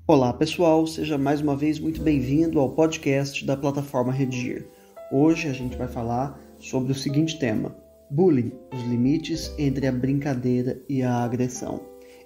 Olá pessoal, seja mais uma vez muito bem-vindo ao podcast da plataforma Redigir. Hoje a gente vai falar sobre o seguinte tema: bullying, os limites entre a brincadeira e a agressão.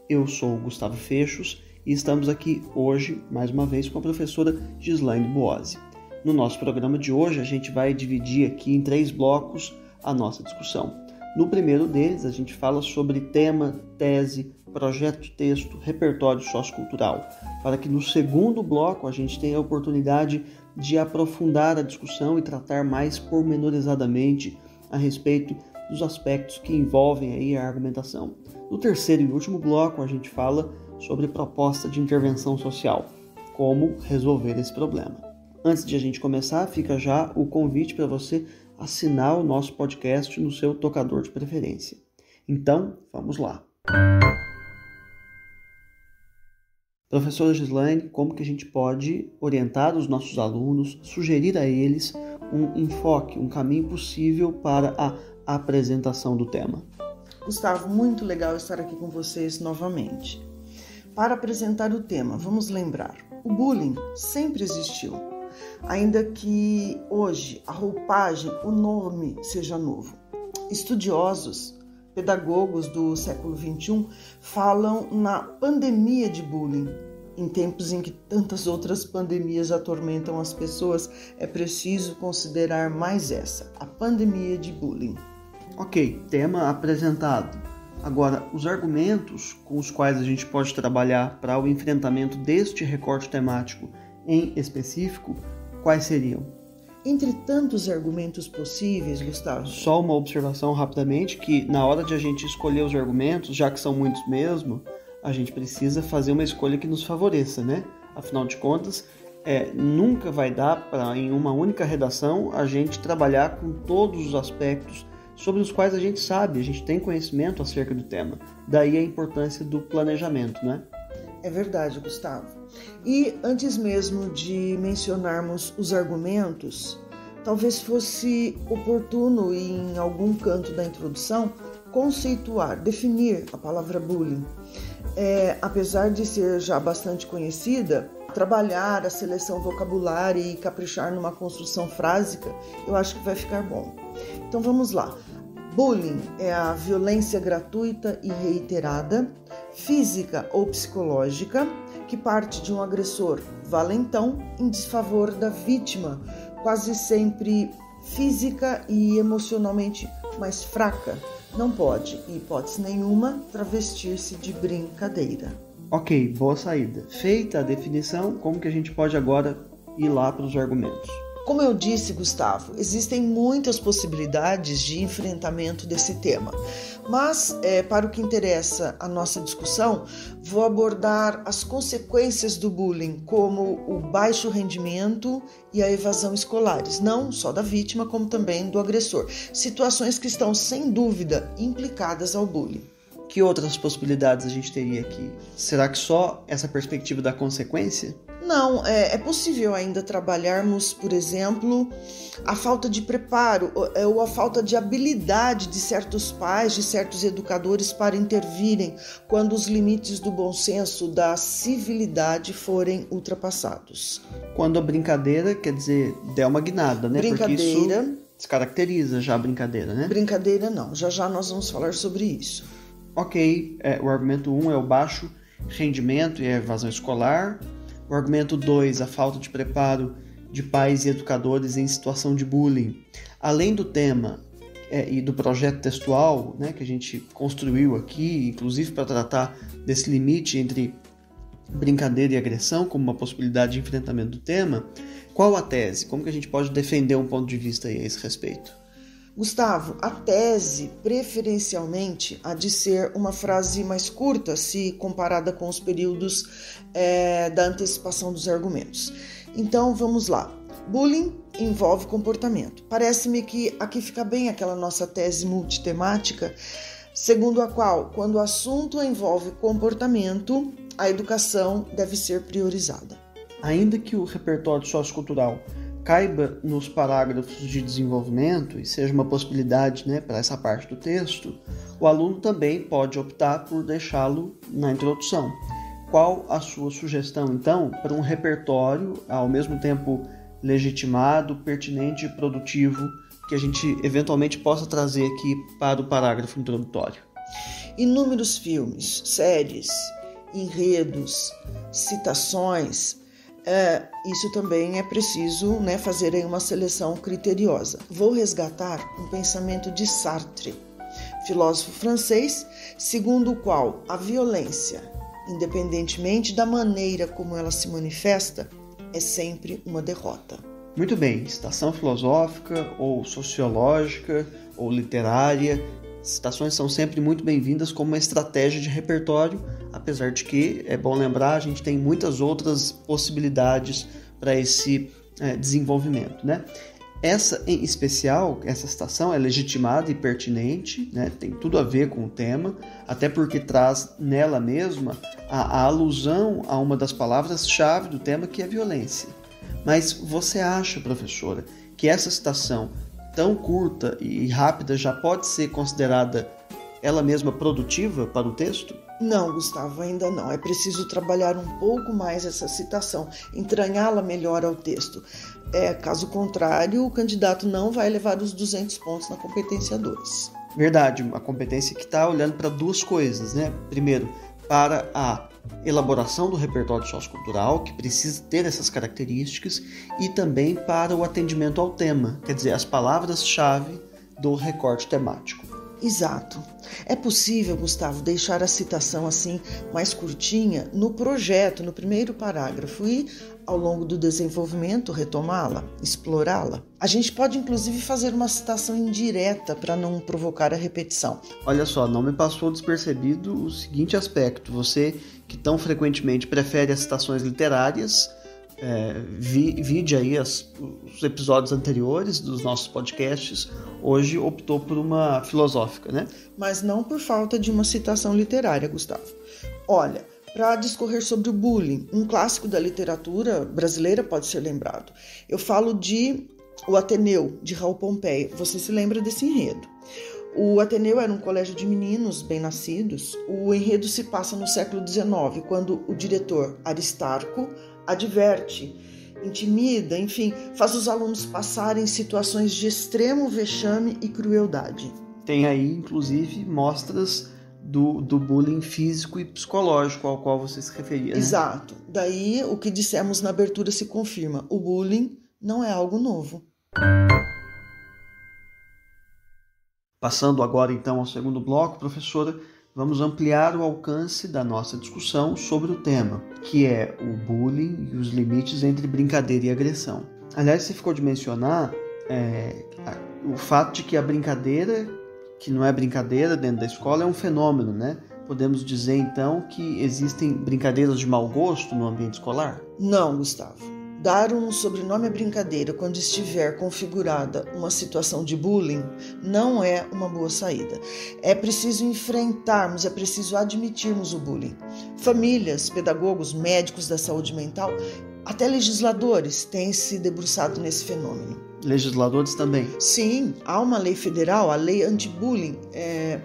Eu sou o Gustavo Fechos e estamos aqui hoje, mais uma vez, com a professora Gislaine Boazzi. No nosso programa de hoje a gente vai dividir aqui em 3 blocos a nossa discussão. No primeiro deles a gente fala sobre tema, tese, projeto de texto, repertório sociocultural, para que no segundo bloco a gente tenha a oportunidade de aprofundar a discussão e tratar mais pormenorizadamente a respeito dos aspectos que envolvem aí a argumentação. No terceiro e último bloco a gente fala sobre proposta de intervenção social, como resolver esse problema. Antes de a gente começar, fica já o convite para você assinar o nosso podcast no seu tocador de preferência. Então, vamos lá. Professora Gislaine, como que a gente pode orientar os nossos alunos, sugerir a eles um enfoque, um caminho possível para a apresentação do tema? Gustavo, muito legal estar aqui com vocês novamente. Para apresentar o tema, vamos lembrar, o bullying sempre existiu, ainda que hoje a roupagem, o nome seja novo. Estudiosos, pedagogos do século XXI falam na pandemia de bullying. Em tempos em que tantas outras pandemias atormentam as pessoas, é preciso considerar mais essa, a pandemia de bullying. Ok, tema apresentado. Agora, os argumentos com os quais a gente pode trabalhar para o enfrentamento deste recorte temático em específico, quais seriam? Entre tantos argumentos possíveis, Gustavo... Só uma observação rapidamente, que na hora de a gente escolher os argumentos, já que são muitos mesmo, a gente precisa fazer uma escolha que nos favoreça, né? Afinal de contas, nunca vai dar para, em uma única redação, a gente trabalhar com todos os aspectos sobre os quais a gente sabe, a gente tem conhecimento acerca do tema. Daí a importância do planejamento, né? É verdade, Gustavo. E antes mesmo de mencionarmos os argumentos, talvez fosse oportuno, em algum canto da introdução, conceituar, definir a palavra bullying. Apesar de ser já bastante conhecida, trabalhar a seleção vocabular e caprichar numa construção frásica, eu acho que vai ficar bom. Então vamos lá. Bullying é a violência gratuita e reiterada, física ou psicológica, que parte de um agressor valentão em desfavor da vítima, quase sempre física e emocionalmente mais fraca. Não pode, em hipótese nenhuma, travestir-se de brincadeira. Ok, boa saída. Feita a definição, como que a gente pode agora ir lá para os argumentos? Como eu disse, Gustavo, existem muitas possibilidades de enfrentamento desse tema, mas para o que interessa a nossa discussão, vou abordar as consequências do bullying, como o baixo rendimento e a evasão escolares, não só da vítima, como também do agressor, situações que estão sem dúvida implicadas ao bullying. Que outras possibilidades a gente teria aqui? Será que só essa perspectiva da consequência? Não, é possível ainda trabalharmos, por exemplo, a falta de preparo ou a falta de habilidade de certos pais, de certos educadores para intervirem quando os limites do bom senso, da civilidade forem ultrapassados. Quando a brincadeira, quer dizer, der uma guinada, né? Brincadeira... Porque isso descaracteriza já a brincadeira, né? Brincadeira não, já nós vamos falar sobre isso. Ok, o argumento 1 é o baixo rendimento e a evasão escolar. O argumento 2, a falta de preparo de pais e educadores em situação de bullying. Além do tema e do projeto textual, né, que a gente construiu aqui, inclusive para tratar desse limite entre brincadeira e agressão como uma possibilidade de enfrentamento do tema, qual a tese? Como que a gente pode defender um ponto de vista aí a esse respeito? Gustavo, a tese, preferencialmente, há de ser uma frase mais curta, se comparada com os períodos da antecipação dos argumentos. Então, vamos lá. Bullying envolve comportamento. Parece-me que aqui fica bem aquela nossa tese multitemática, segundo a qual, quando o assunto envolve comportamento, a educação deve ser priorizada. Ainda que o repertório sociocultural caiba nos parágrafos de desenvolvimento e seja uma possibilidade, né, para essa parte do texto, o aluno também pode optar por deixá-lo na introdução. qual a sua sugestão, então, para um repertório ao mesmo tempo legitimado, pertinente e produtivo que a gente eventualmente possa trazer aqui para o parágrafo introdutório? Inúmeros filmes, séries, enredos, citações. Isso também é preciso, né, fazer aí uma seleção criteriosa. Vou resgatar um pensamento de Sartre, filósofo francês, segundo o qual a violência, independentemente da maneira como ela se manifesta, é sempre uma derrota. Muito bem, citação filosófica ou sociológica ou literária, citações são sempre muito bem-vindas como uma estratégia de repertório, apesar de que, é bom lembrar, a gente tem muitas outras possibilidades para esse desenvolvimento, né? Essa em especial, essa citação é legitimada e pertinente, né? Tem tudo a ver com o tema, até porque traz nela mesma a alusão a uma das palavras-chave do tema, que é violência. Mas você acha, professora, que essa citação tão curta e rápida já pode ser considerada ela mesma produtiva para o texto? Não, Gustavo, ainda não. É preciso trabalhar um pouco mais essa citação, entranhá-la melhor ao texto. Caso contrário, o candidato não vai levar os 200 pontos na competência 2. Verdade, uma competência que está olhando para duas coisas, né? Primeiro, para a elaboração do repertório sociocultural, que precisa ter essas características, e também para o atendimento ao tema, quer dizer, as palavras-chave do recorte temático. Exato. É possível, Gustavo, deixar a citação assim mais curtinha no projeto, no primeiro parágrafo, e ao longo do desenvolvimento retomá-la, explorá-la. A gente pode inclusive fazer uma citação indireta para não provocar a repetição. Olha só, não me passou despercebido o seguinte aspecto: você que tão frequentemente prefere as citações literárias, vide aí os episódios anteriores dos nossos podcasts, hoje optou por uma filosófica, né? Mas não por falta de uma citação literária, Gustavo. Olha, para discorrer sobre o bullying, um clássico da literatura brasileira pode ser lembrado. Eu falo de O Ateneu, de Raul Pompeia. Você se lembra desse enredo? O Ateneu era um colégio de meninos bem-nascidos. O enredo se passa no século XIX, quando o diretor Aristarco adverte, intimida, enfim, faz os alunos passarem situações de extremo vexame e crueldade. Tem aí, inclusive, mostras do bullying físico e psicológico ao qual você se referia, né? Exato. Daí, o que dissemos na abertura se confirma. O bullying não é algo novo. Passando agora, então, ao segundo bloco, professora, vamos ampliar o alcance da nossa discussão sobre o tema, que é o bullying e os limites entre brincadeira e agressão. Aliás, você ficou de mencionar o fato de que a brincadeira, que não é brincadeira dentro da escola, é um fenômeno, né? Podemos dizer, então, que existem brincadeiras de mau gosto no ambiente escolar? Não, Gustavo. Dar um sobrenome à brincadeira quando estiver configurada uma situação de bullying não é uma boa saída. É preciso enfrentarmos, é preciso admitirmos o bullying. Famílias, pedagogos, médicos da saúde mental, até legisladores têm se debruçado nesse fenômeno. Legisladores também? Sim, há uma lei federal, a lei anti-bullying.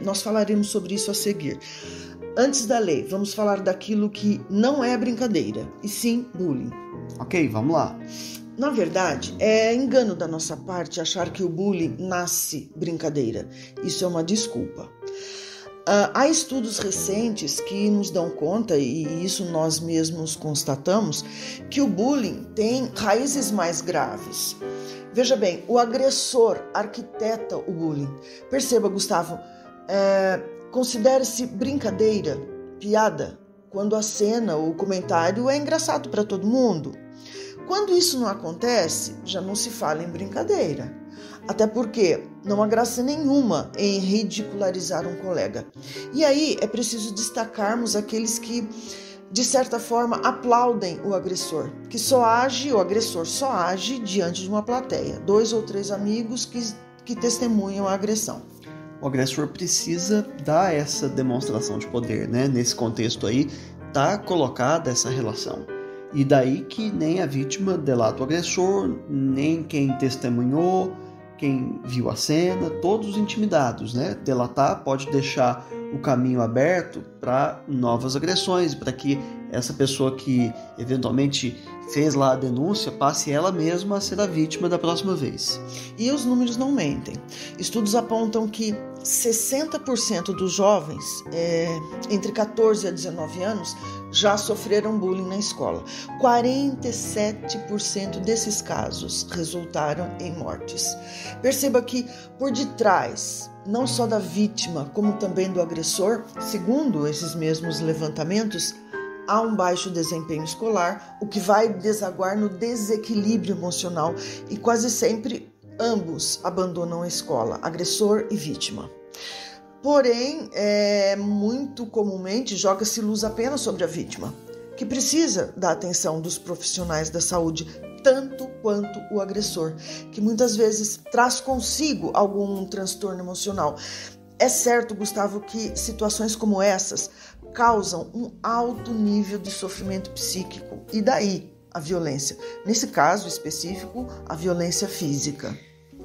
Nós falaremos sobre isso a seguir. Antes da lei, vamos falar daquilo que não é brincadeira, e sim bullying. Ok, vamos lá. Na verdade, é engano da nossa parte achar que o bullying nasce brincadeira. Isso é uma desculpa. Há estudos recentes que nos dão conta, e isso nós mesmos constatamos, que o bullying tem raízes mais graves. Veja bem, o agressor arquiteta o bullying. Perceba, Gustavo, considere-se brincadeira, piada, quando a cena ou o comentário é engraçado para todo mundo. Quando isso não acontece, já não se fala em brincadeira. Até porque não há graça nenhuma em ridicularizar um colega. E aí é preciso destacarmos aqueles que, de certa forma, aplaudem o agressor, que o agressor só age diante de uma plateia, 2 ou 3 amigos que testemunham a agressão. O agressor precisa dar essa demonstração de poder, né? Nesse contexto aí, está colocada essa relação. E daí que nem a vítima delata o agressor, nem quem testemunhou, quem viu a cena, todos intimidados, né? Delatar pode deixar o caminho aberto para novas agressões, para que essa pessoa que eventualmente fez lá a denúncia passe ela mesma a ser a vítima da próxima vez. E os números não mentem. Estudos apontam que 60% dos jovens entre 14 a 19 anos já sofreram bullying na escola. 47% desses casos resultaram em mortes. Perceba que por detrás, não só da vítima, como também do agressor, segundo esses mesmos levantamentos, há um baixo desempenho escolar, o que vai desaguar no desequilíbrio emocional e quase sempre ambos abandonam a escola, agressor e vítima. Porém, muito comumente joga-se luz apenas sobre a vítima, que precisa da atenção dos profissionais da saúde, tanto quanto o agressor, que muitas vezes traz consigo algum transtorno emocional. É certo, Gustavo, que situações como essas causam um alto nível de sofrimento psíquico e daí a violência. Nesse caso específico, a violência física.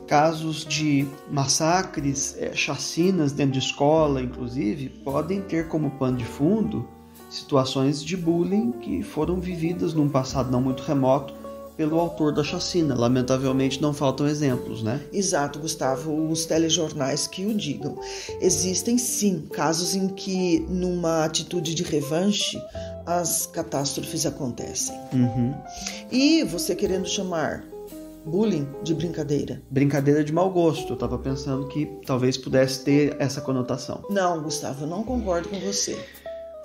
Casos de massacres, chacinas dentro de escola, inclusive, podem ter como pano de fundo situações de bullying que foram vividas num passado não muito remoto pelo autor da chacina. Lamentavelmente não faltam exemplos, né? Exato, Gustavo, os telejornais que o digam. Existem sim casos em que, numa atitude de revanche, as catástrofes acontecem. E você querendo chamar bullying de brincadeira? Brincadeira de mau gosto. Eu estava pensando que talvez pudesse ter essa conotação. Não, Gustavo, eu não concordo com você.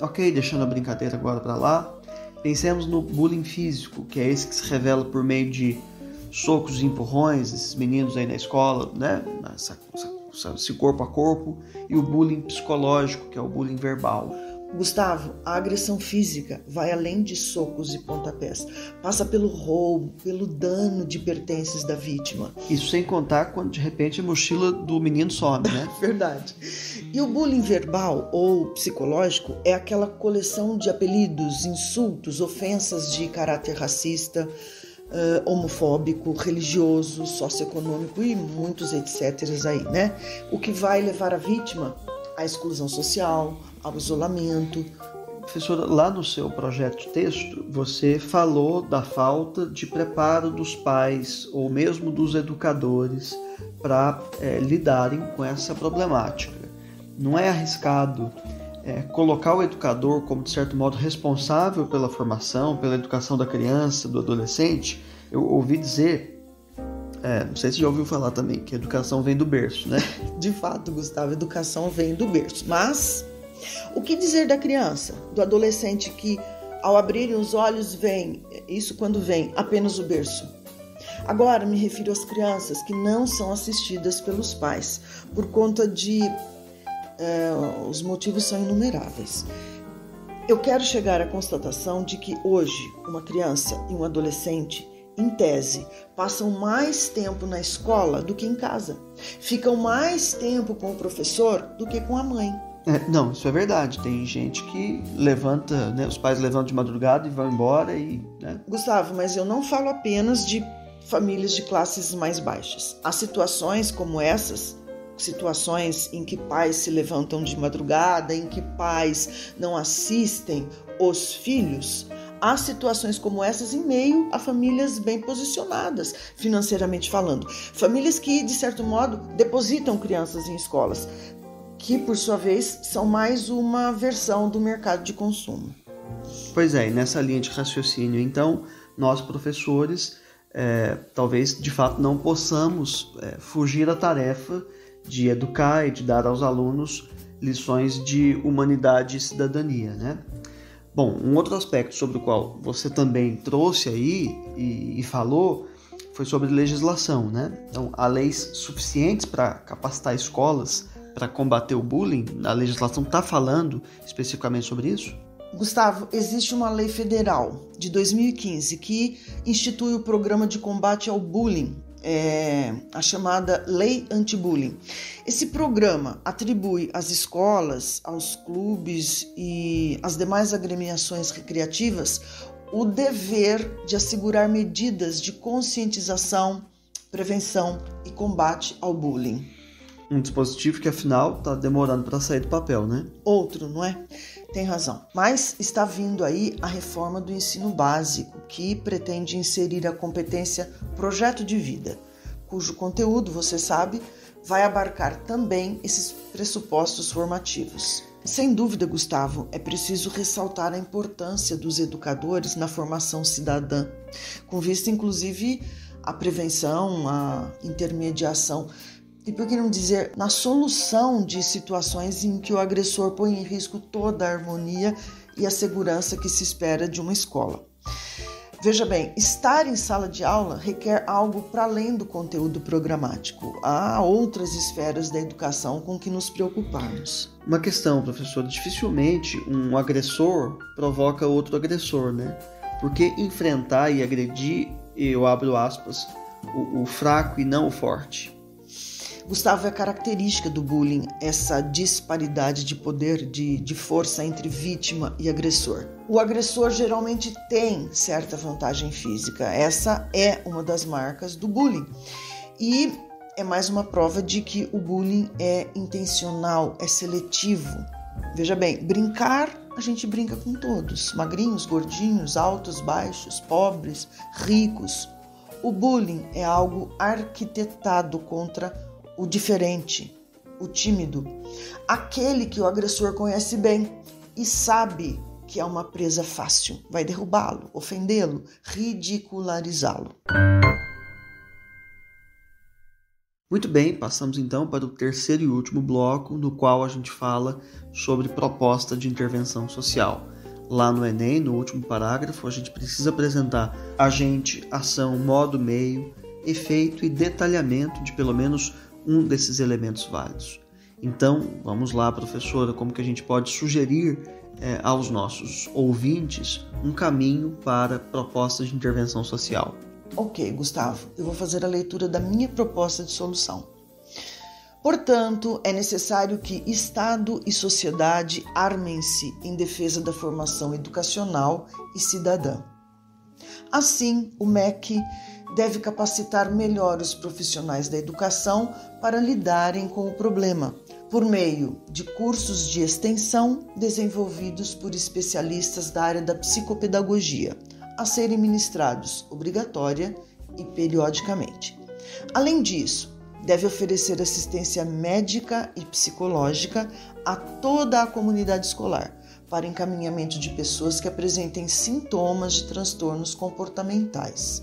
Ok, deixando a brincadeira agora para lá. Pensemos no bullying físico, que é esse que se revela por meio de socos e empurrões, esses meninos aí na escola, né? Esse corpo a corpo. E o bullying psicológico, que é o bullying verbal. Gustavo, a agressão física vai além de socos e pontapés. Passa pelo roubo, pelo dano de pertences da vítima. Isso sem contar quando de repente a mochila do menino some, né? Verdade. E o bullying verbal ou psicológico é aquela coleção de apelidos, insultos, ofensas de caráter racista, homofóbico, religioso, socioeconômico e muitos etc. aí, né? O que vai levar a vítima à exclusão social, ao isolamento. Professora, lá no seu projeto de texto, você falou da falta de preparo dos pais ou mesmo dos educadores para lidarem com essa problemática. Não é arriscado colocar o educador como, de certo modo, responsável pela formação, pela educação da criança, do adolescente? Eu ouvi dizer, não sei se já ouviu falar também, que a educação vem do berço, né? De fato, Gustavo, a educação vem do berço. Mas o que dizer da criança, do adolescente que, ao abrirem os olhos, vem, isso quando vem, apenas o berço? Agora me refiro às crianças que não são assistidas pelos pais, por conta de... os motivos são inumeráveis. Eu quero chegar à constatação de que hoje uma criança e um adolescente, em tese, passam mais tempo na escola do que em casa. Ficam mais tempo com o professor do que com a mãe. Não, isso é verdade. Tem gente que levanta, né, os pais levantam de madrugada e vão embora e... Né? Gustavo, mas eu não falo apenas de famílias de classes mais baixas. Há situações como essas, situações em que pais se levantam de madrugada, em que pais não assistem os filhos. Há situações como essas em meio a famílias bem posicionadas, financeiramente falando. Famílias que, de certo modo, depositam crianças em escolas, que, por sua vez, são mais uma versão do mercado de consumo. Pois é, e nessa linha de raciocínio, então, nós, professores, talvez, de fato, não possamos fugir da tarefa de educar e de dar aos alunos lições de humanidade e cidadania, né? Bom, um outro aspecto sobre o qual você também trouxe aí e falou foi sobre legislação, né? Então, há leis suficientes para capacitar escolas para combater o bullying? A legislação está falando especificamente sobre isso? Gustavo, existe uma lei federal de 2015 que institui o programa de combate ao bullying, a chamada Lei Anti-Bullying. Esse programa atribui às escolas, aos clubes e às demais agremiações recreativas o dever de assegurar medidas de conscientização, prevenção e combate ao bullying. Um dispositivo que, afinal, está demorando para sair do papel, né? Outro, não é? Tem razão. Mas está vindo aí a reforma do ensino básico, que pretende inserir a competência projeto de vida, cujo conteúdo, você sabe, vai abarcar também esses pressupostos formativos. Sem dúvida, Gustavo, é preciso ressaltar a importância dos educadores na formação cidadã, com vista, inclusive, à prevenção, à intermediação e, por que não dizer, na solução de situações em que o agressor põe em risco toda a harmonia e a segurança que se espera de uma escola. Veja bem, estar em sala de aula requer algo para além do conteúdo programático. Há outras esferas da educação com que nos preocuparmos. Uma questão, professor, dificilmente um agressor provoca outro agressor, né? Porque enfrentar e agredir, eu abro aspas, o fraco e não o forte. Gustavo, é característica do bullying essa disparidade de poder, de força entre vítima e agressor. O agressor geralmente tem certa vantagem física. Essa é uma das marcas do bullying. E é mais uma prova de que o bullying é intencional, é seletivo. Veja bem, brincar, a gente brinca com todos. Magrinhos, gordinhos, altos, baixos, pobres, ricos. O bullying é algo arquitetado contra o diferente, o tímido, aquele que o agressor conhece bem e sabe que é uma presa fácil, vai derrubá-lo, ofendê-lo, ridicularizá-lo. Muito bem, passamos então para o terceiro e último bloco, no qual a gente fala sobre proposta de intervenção social. Lá no Enem, no último parágrafo, a gente precisa apresentar agente, ação, modo, meio, efeito e detalhamento de pelo menos um desses elementos válidos. Então, vamos lá, professora, como que a gente pode sugerir aos nossos ouvintes um caminho para propostas de intervenção social? Ok, Gustavo, eu vou fazer a leitura da minha proposta de solução. Portanto, é necessário que Estado e sociedade armem-se em defesa da formação educacional e cidadã. Assim, o MEC deve capacitar melhor os profissionais da educação para lidarem com o problema, por meio de cursos de extensão desenvolvidos por especialistas da área da psicopedagogia, a serem ministrados obrigatória e periodicamente. Além disso, deve oferecer assistência médica e psicológica a toda a comunidade escolar, para encaminhamento de pessoas que apresentem sintomas de transtornos comportamentais.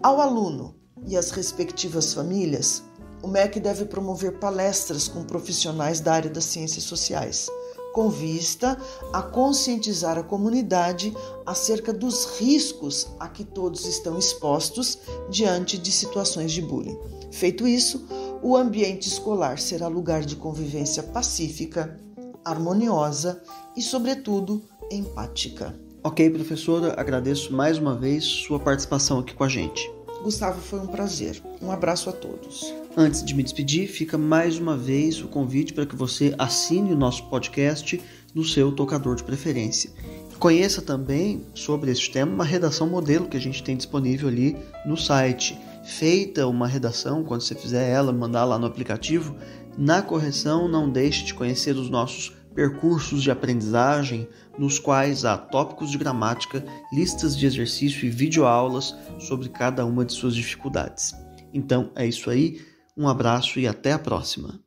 Ao aluno e às respectivas famílias, o MEC deve promover palestras com profissionais da área das ciências sociais, com vista a conscientizar a comunidade acerca dos riscos a que todos estão expostos diante de situações de bullying. Feito isso, o ambiente escolar será lugar de convivência pacífica, harmoniosa e, sobretudo, empática. Ok, professora, agradeço mais uma vez sua participação aqui com a gente. Gustavo, foi um prazer. Um abraço a todos. Antes de me despedir, fica mais uma vez o convite para que você assine o nosso podcast no seu tocador de preferência. Conheça também sobre esse tema uma redação modelo que a gente tem disponível ali no site. Feita uma redação, quando você fizer ela, mandar lá no aplicativo, na correção não deixe de conhecer os nossos percursos de aprendizagem, nos quais há tópicos de gramática, listas de exercício e videoaulas sobre cada uma de suas dificuldades. Então é isso aí, um abraço e até a próxima!